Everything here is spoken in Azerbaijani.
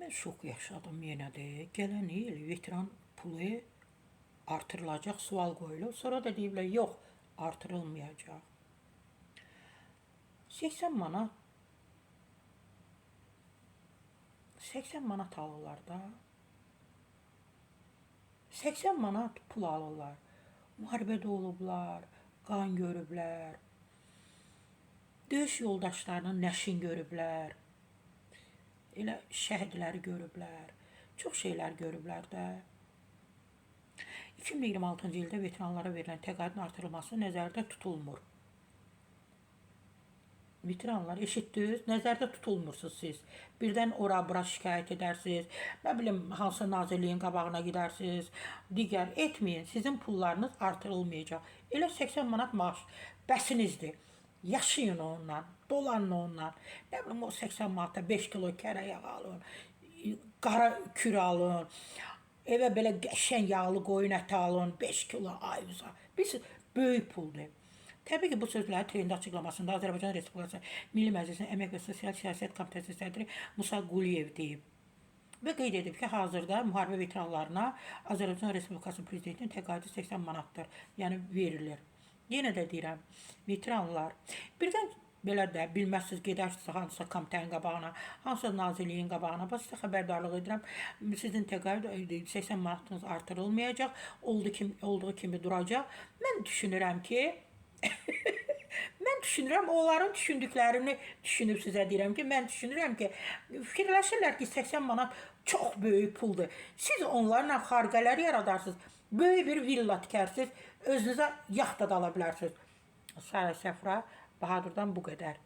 Mən şok yaşadım yenə də. Gələn il veteran pulu artırılacaq sual qoyulur. Sonra da deyiblər, yox, artırılmayacaq. 80 manat 80 manat alırlar da. 80 manat pul alırlar. Müharibədə olublar, qan görüblər. Döyüş yoldaşlarının nəşin görüblər. Elə şəhidləri görüblər. Çox şeylər görüblər də. 2026-cı ildə veteranlara verilən təqaüdün artırılması nəzərdə tutulmur. Veteranlar, eşitdiniz, nəzərdə tutulmursunuz siz. Birdən ora-bura şikayət edərsiniz, nə bilim, hansı nazirliyin qabağına gedərsiniz, digər etməyin, sizin pullarınız artırılmayacaq. Elə 80 manat maaş bəsinizdir. Yaşayın ondan, dolanın ondan. Nə bilim, o 80 manata 5 kilo kərə yağı alın, qara kür alın, evə belə qəşəng yağlı qoyun əti alın, 5 kilo ayuza. Bilirsiniz, böyük puldur. Təbii ki, bu sözləri trendə açıqlamasında Azərbaycan Respublikası Milli Məclisinin Əmək və Sosial Siyasət Komitəsinin sədri Musa Quliyev deyib. Və qeyd edib ki, hazırda müharibə veteranlarına Azərbaycan Respublikası Prezidentinin təqaüdü 80 manatdır, yəni verilir. Yenə də deyirəm, veteranlar, birdən belə də bilməzsiniz, gedərsiniz hansısa komitənin qabağına, hansısa nazirliyin qabağına, bax sizə xəbərdarlıq edirəm, sizin təqaüd 80 manatınız artırılmayacaq, olduğu kimi duracaq. Mən düşünürəm ki, onların düşündüklərini düşünüb sizə deyirəm ki, mən düşünürəm ki, fikirləşirlər ki, 80 manat çox böyük puldur. Siz onlarla xarqələr yaradarsınız, böyük bir villa tikərsiniz, özünüzə yaxta da ala bilərsiniz. Sara Səfra Bahadırdan bu qədər.